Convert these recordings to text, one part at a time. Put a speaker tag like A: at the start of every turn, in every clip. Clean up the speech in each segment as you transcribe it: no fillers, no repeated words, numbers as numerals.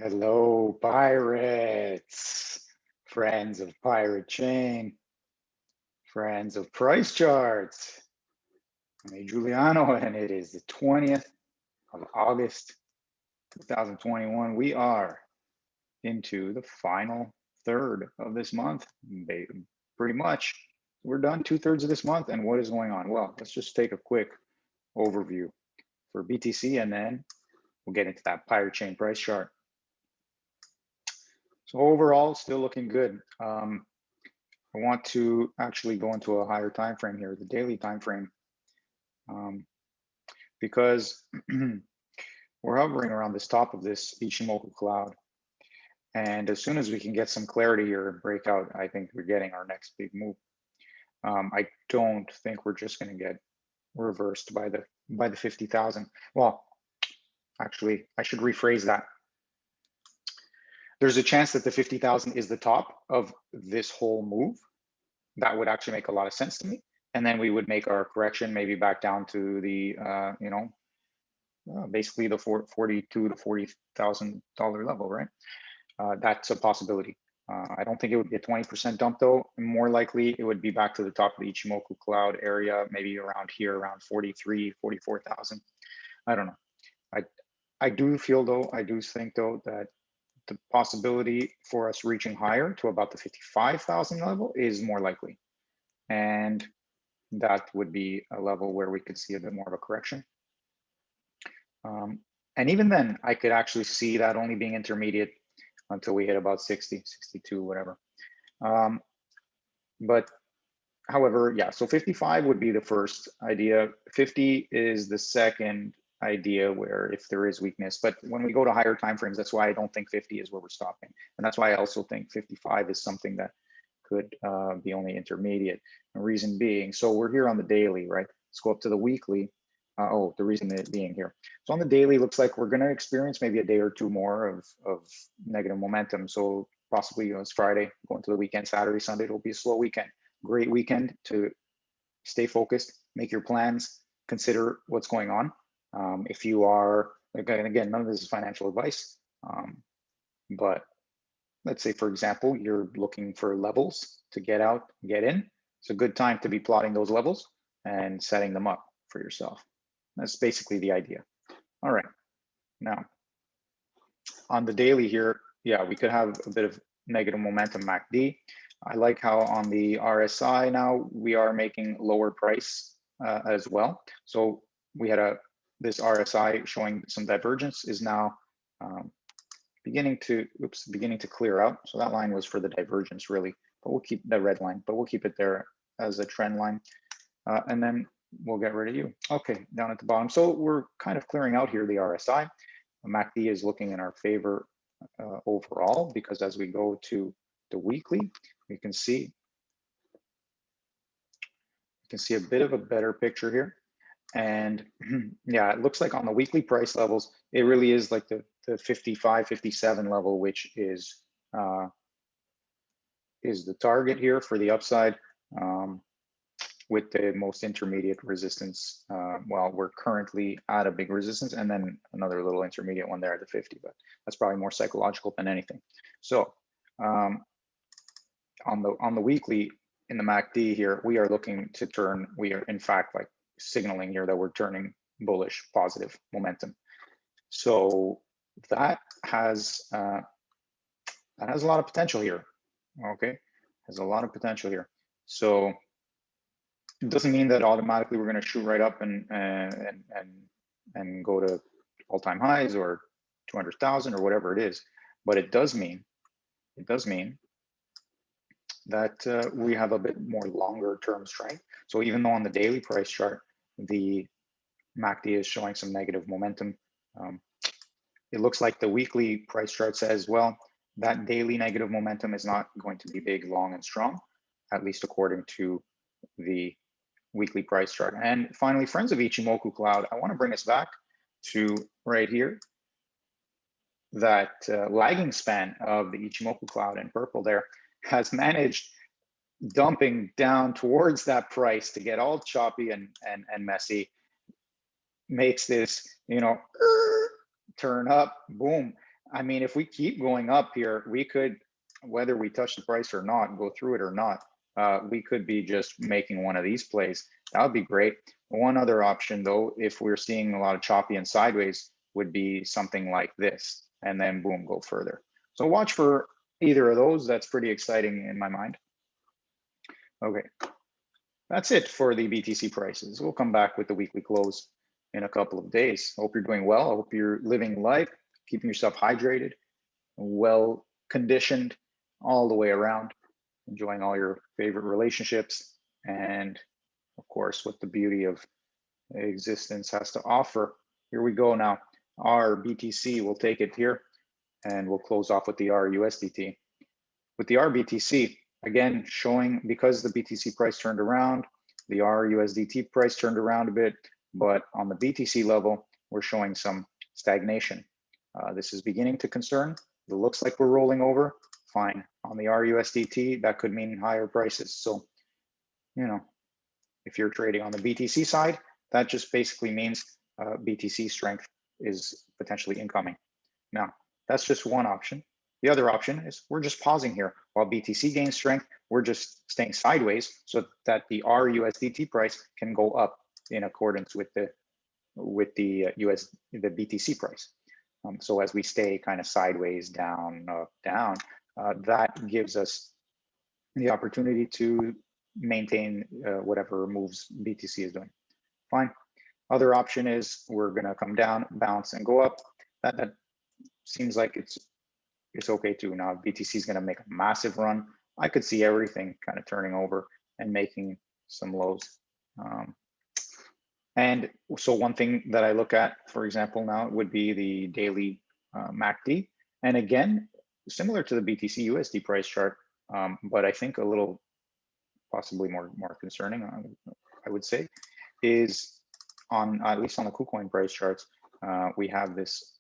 A: Hello, pirates, friends of Pirate Chain, friends of price charts. I'm Giuliano, and it is the 20th of August, 2021. We are into the final third of this month, pretty much. We're done 2/3 of this month, and what is going on? Well, let's just take a quick overview for BTC, and then we'll get into that Pirate Chain price chart. So overall, still looking good. I want to actually go into a higher time frame here, the daily time frame, because we're hovering around this top of this Ichimoku cloud. And as soon as we can get some clarity here and break out, I think we're getting our next big move. I don't think we're just going to get reversed by the 50,000. Well, actually, I should rephrase that. There's a chance that the 50,000 is the top of this whole move. That would actually make a lot of sense to me. And then we would make our correction maybe back down to the, basically the $42,000 to $40,000 level, right? That's a possibility. I don't think it would be a 20% dump though. More likely it would be back to the top of the Ichimoku cloud area, maybe around here, around 43, 44,000. I don't know. I do think though that the possibility for us reaching higher to about the 55,000 level is more likely. And that would be a level where we could see a bit more of a correction. And even then, I could actually see that only being intermediate until we hit about 60, 62, whatever. But however, yeah, so 55 would be the first idea. 50 is the second idea where if there is weakness, but when we go to higher timeframes, that's why I don't think 50 is where we're stopping. And that's why I also think 55 is something that could be only intermediate. The reason being, so we're here on the daily, right? Let's go up to the weekly. The reason it being here. So on the daily, looks like we're going to experience maybe a day or two more of negative momentum. So possibly, it's Friday, going to the weekend, Saturday, Sunday, it'll be a slow weekend. Great weekend to stay focused, make your plans, consider what's going on. If you are, again, none of this is financial advice, but let's say, for example, you're looking for levels to get out, get in. It's a good time to be plotting those levels and setting them up for yourself. That's basically the idea. All right, now on the daily here, yeah, we could have a bit of negative momentum MACD. I like how on the RSI now we are making lower price as well. So we had this RSI showing some divergence is now beginning to clear out. So that line was for the divergence really, but we'll keep the red line, but we'll keep it there as a trend line. And then we'll get rid of you. Okay, down at the bottom. So we're kind of clearing out here the RSI. MACD is looking in our favor overall, because as we go to the weekly, we can see a bit of a better picture here. And yeah, it looks like on the weekly price levels, it really is like the 55, 57 level, which is the target here for the upside. With the most intermediate resistance. Well, we're currently at a big resistance, and then another little intermediate one there at the 50, but that's probably more psychological than anything. So on the weekly in the MACD here, we are looking to turn, we are in fact like signaling here that we're turning bullish, positive momentum. So that has a lot of potential here. Okay, has a lot of potential here. So it doesn't mean that automatically we're going to shoot right up and go to all-time highs or 200,000 or whatever it is, but it does mean that we have a bit more longer-term strength. So even though on the daily price chart the MACD is showing some negative momentum, it looks like the weekly price chart says, well, that daily negative momentum is not going to be big, long, and strong, at least according to the weekly price chart. And finally, friends of Ichimoku Cloud, I want to bring us back to right here, that lagging span of the Ichimoku Cloud in purple there has managed dumping down towards that price to get all choppy and messy, makes this, turn up, boom, I mean, if we keep going up here, we could, whether we touch the price or not, go through it or not, we could be just making one of these plays. That would be great. One other option though, if we're seeing a lot of choppy and sideways, would be something like this, and then boom, go further. So watch for either of those. That's pretty exciting in my mind. Okay, that's it for the BTC prices. We'll come back with the weekly close in a couple of days. Hope you're doing well. I hope you're living life, keeping yourself hydrated, well conditioned all the way around, enjoying all your favorite relationships, and of course, what the beauty of existence has to offer. Here we go now. Our BTC, we'll take it here, and we'll close off with the USDT. With the RBTC, again, showing because the BTC price turned around, the USDT price turned around a bit, but on the BTC level, we're showing some stagnation. This is beginning to concern. It looks like we're rolling over. Fine. On the USDT, that could mean higher prices. So, you know, if you're trading on the BTC side, that just basically means BTC strength is potentially incoming. Now, that's just one option. The other option is we're just pausing here. While BTC gains strength, we're just staying sideways so that the USDT price can go up in accordance with the BTC price. So as we stay kind of sideways, down, up, down, that gives us the opportunity to maintain whatever moves BTC is doing. Fine. Other option is we're going to come down, bounce, and go up. That seems like it's okay too. Now, if BTC is going to make a massive run, I could see everything kind of turning over and making some lows. And so one thing that I look at, for example, now would be the daily MACD. And again, similar to the BTC USD price chart, but I think a little possibly more concerning, I would say, is on, at least on the KuCoin price charts, we have this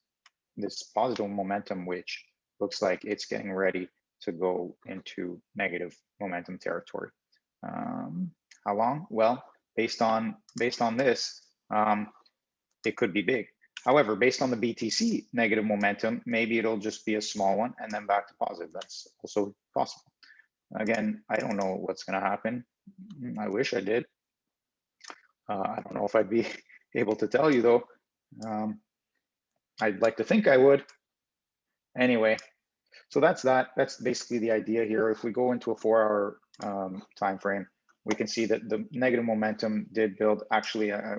A: positive momentum, which looks like it's getting ready to go into negative momentum territory. How long? Well, based on this, it could be big. However, based on the BTC negative momentum, maybe it'll just be a small one and then back to positive. That's also possible. Again, I don't know what's going to happen. I wish I did. I don't know if I'd be able to tell you though. I'd like to think I would. Anyway, so that's that. That's basically the idea here. If we go into a 4-hour time frame, we can see that the negative momentum did build. Actually, I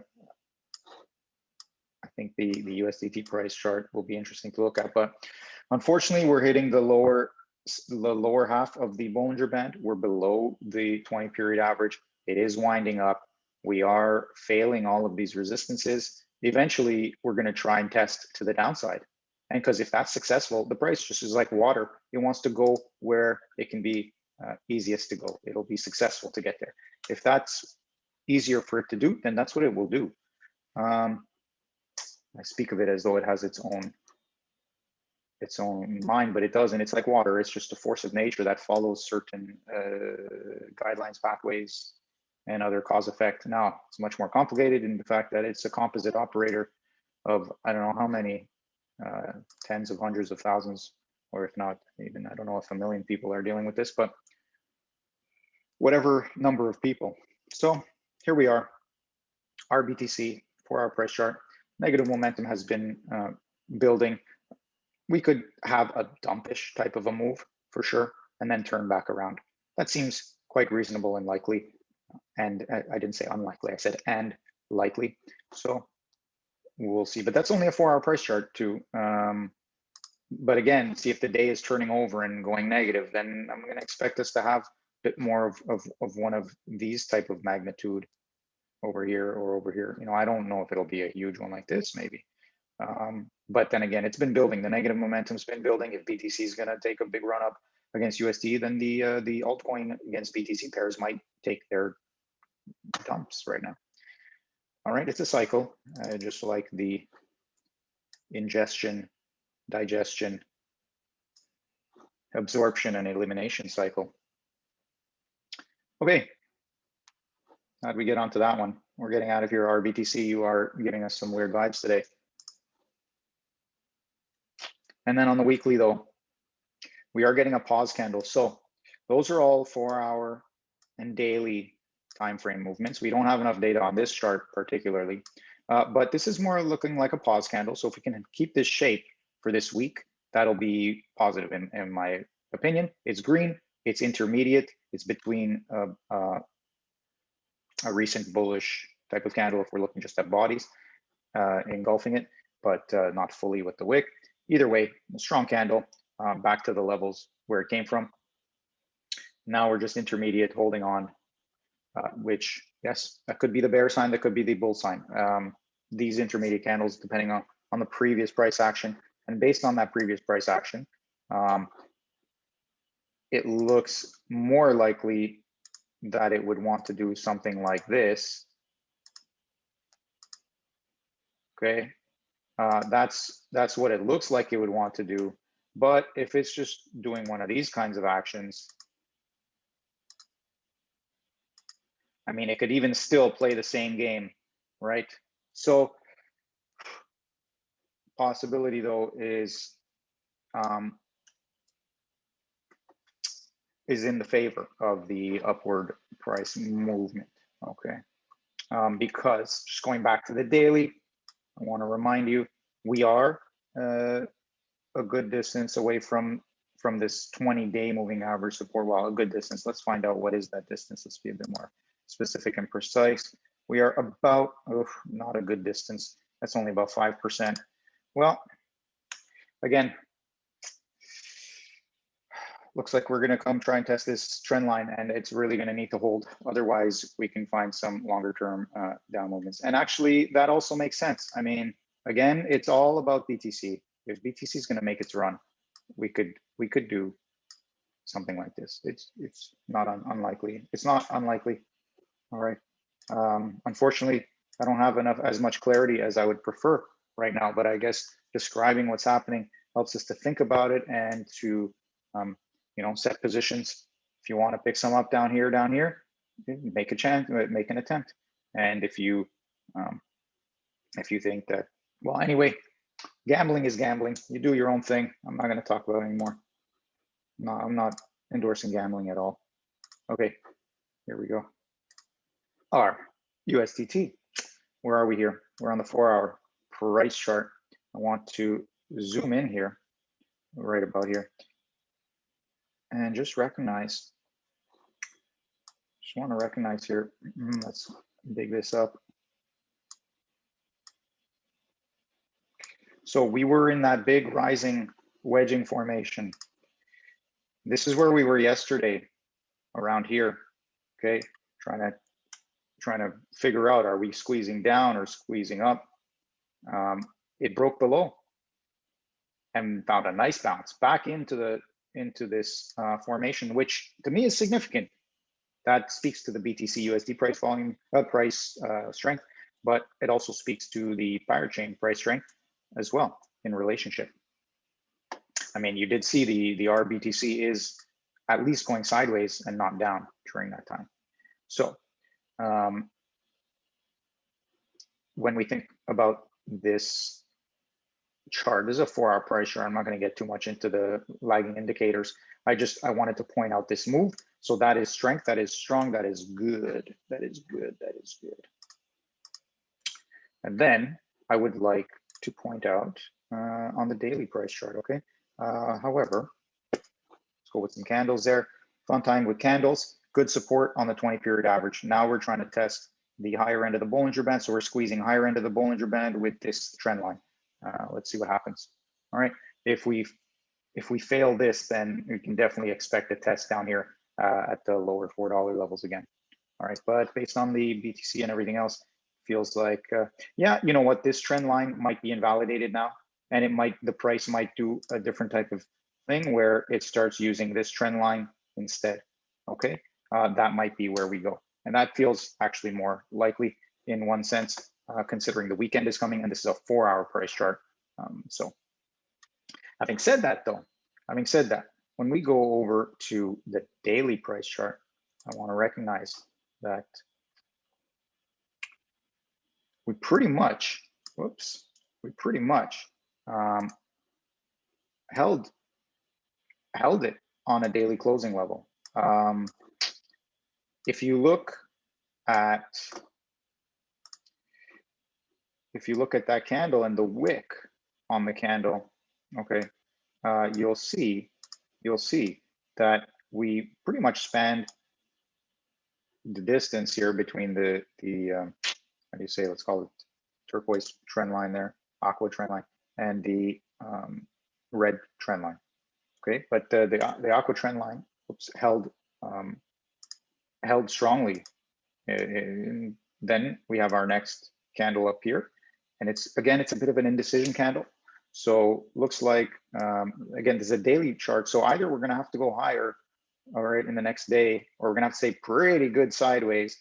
A: think the USDT price chart will be interesting to look at, but unfortunately, we're hitting the lower half of the Bollinger Band. We're below the 20-period average. It is winding up. We are failing all of these resistances. Eventually, we're going to try and test to the downside. And because if that's successful, the price just is like water. It wants to go where it can be easiest to go. It'll be successful to get there. If that's easier for it to do, then that's what it will do. I speak of it as though it has its own mind, but it doesn't. It's like water. It's just a force of nature that follows certain guidelines, pathways, and other cause effect. Now, it's much more complicated in the fact that it's a composite operator of, I don't know how many, tens of hundreds of thousands, or if not even, I don't know if 1 million people are dealing with this, but whatever number of people. So here we are, our BTC 4-hour price chart. Negative momentum has been building. We could have a dumpish type of a move for sure, and then turn back around. That seems quite reasonable and likely. And I didn't say unlikely, I said and likely. So we'll see, but that's only a 4-hour price chart too. But again, see if the day is turning over and going negative, then I'm going to expect us to have a bit more of one of these type of magnitude over here or over here. You know, I don't know if it'll be a huge one like this, maybe. But then again, it's been building. The negative momentum's been building. If BTC is going to take a big run up against USD, then the altcoin against BTC pairs might take their dumps right now. All right, it's a cycle, just like the ingestion, digestion, absorption, and elimination cycle. Okay, how'd we get onto that one? We're getting out of here. RBTC, you are giving us some weird vibes today. And then on the weekly though, we are getting a pause candle. So those are all 4-hour and daily time frame movements. We don't have enough data on this chart particularly, but this is more looking like a pause candle. So if we can keep this shape for this week, that'll be positive in my opinion. It's green, it's intermediate, it's between a recent bullish type of candle if we're looking just at bodies engulfing it, but not fully with the wick. Either way, a strong candle, back to the levels where it came from. Now we're just intermediate holding on, which, yes, that could be the bear sign, that could be the bull sign. These intermediate candles, depending on the previous price action, and based on that previous price action, it looks more likely that it would want to do something like this. Okay, that's what it looks like it would want to do. But if it's just doing one of these kinds of actions, I mean, it could even still play the same game, right? So possibility though is in the favor of the upward price movement, okay? Because just going back to the daily, I want to remind you, we are a good distance away from this 20-day moving average support. Well, a good distance. Let's find out what is that distance. Let's be a bit more specific and precise. We are about, not a good distance. That's only about 5%. Well, again, looks like we're going to come try and test this trend line, and it's really going to need to hold. Otherwise, we can find some longer term down movements. And actually, that also makes sense. I mean, again, it's all about BTC. If BTC is going to make its run, we could do something like this. It's not unlikely. It's not unlikely. All right. Unfortunately, I don't have as much clarity as I would prefer right now. But I guess describing what's happening helps us to think about it and to you know, set positions. If you want to pick some up down here, make a chance, make an attempt. And if you think that, well, anyway, gambling is gambling. You do your own thing. I'm not going to talk about it anymore. No, I'm not endorsing gambling at all. Okay, here we go. USDT. Where are we here? We're on the 4-hour price chart. I want to zoom in here, right about here, and just recognize. Just want to recognize here. Let's dig this up. So we were in that big rising wedging formation. This is where we were yesterday, around here. Okay, trying to figure out, are we squeezing down or squeezing up? It broke the low and found a nice bounce back into this formation, which to me is significant. That speaks to the BTC USD price volume, price strength, but it also speaks to the pirate chain price strength as well in relationship. I mean, you did see the RBTC is at least going sideways and not down during that time. So when we think about this chart, this is a 4-hour price chart. I'm not going to get too much into the lagging indicators. I wanted to point out this move. So that is strength, that is strong, that is good, that is good, that is good. And then I would like to point out on the daily price chart, okay? However, let's go with some candles there. Fun time with candles, good support on the 20-period average. Now we're trying to test the higher end of the Bollinger Band. So we're squeezing higher end of the Bollinger Band with this trend line. Let's see what happens. All right, if we fail this, then we can definitely expect a test down here at the lower $4 levels again. All right, but based on the BTC and everything else, feels like, yeah, you know what, this trend line might be invalidated now, and the price might do a different type of thing where it starts using this trend line instead. Okay, that might be where we go. And that feels actually more likely in one sense, considering the weekend is coming and this is a 4-hour price chart. So having said that though, when we go over to the daily price chart, I want to recognize that we pretty much held it on a daily closing level. If you look at that candle and the wick on the candle, okay, you'll see that we pretty much spanned the distance here between the how do you say, let's call it turquoise trend line there, aqua trend line, and the red trend line. Okay, but the aqua trend line, oops, held strongly. And then we have our next candle up here, and it's a bit of an indecision candle. So looks like again, this is a daily chart. So either we're going to have to go higher, all right, in the next day, or we're going to have to stay pretty good sideways.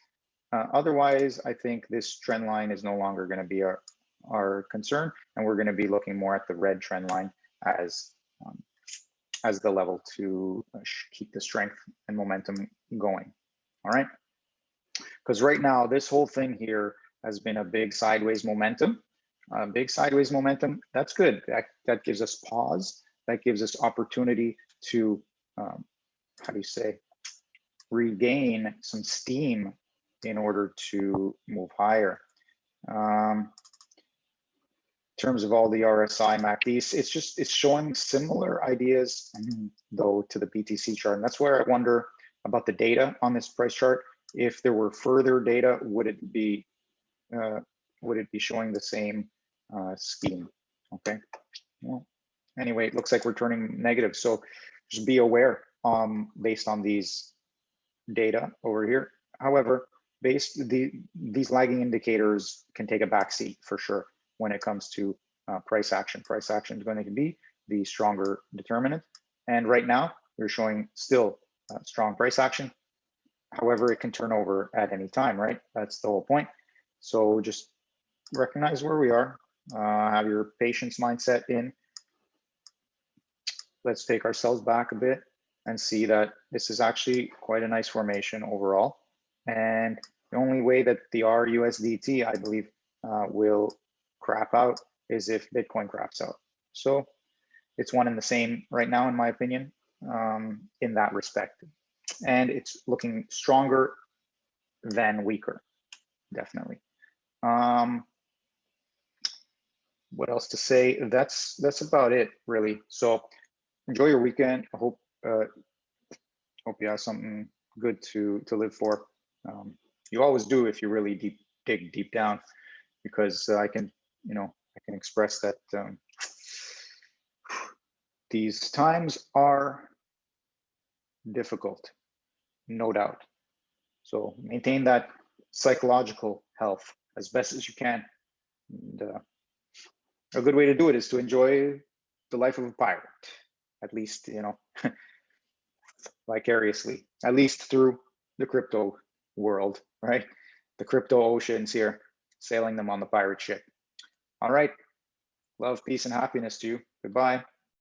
A: Otherwise, I think this trend line is no longer going to be our concern, and we're going to be looking more at the red trend line as the level to keep the strength and momentum going. All right, because right now this whole thing here has been a big sideways momentum. That's good. That gives us pause. That gives us opportunity to how do you say, regain some steam in order to move higher. In terms of all the RSI MACDs, it's showing similar ideas though to the BTC chart, and that's where I wonder about the data on this price chart. If there were further data, would it be showing the same scheme? Okay. Well, anyway, it looks like we're turning negative, so just be aware based on these data over here. However, these lagging indicators can take a backseat for sure when it comes to price action. Price action is going to be the stronger determinant, and right now we're showing still strong price action. However, it can turn over at any time, right? That's the whole point. So just recognize where we are, have your patience mindset in. Let's take ourselves back a bit and see that this is actually quite a nice formation overall. And the only way that the USDT, I believe, will crap out is if Bitcoin craps out. So it's one and the same right now, in my opinion, in that respect. And it's looking stronger than weaker, definitely. What else to say? That's about it, really. So enjoy your weekend. I hope you have something good to live for. You always do if you really dig deep down, because I can express that these times are difficult, no doubt. So maintain that psychological health as best as you can. And a good way to do it is to enjoy the life of a pirate, at least, vicariously, at least through the crypto world, right? The crypto oceans here, sailing them on the pirate ship. All right. Love, peace, and happiness to you. Goodbye.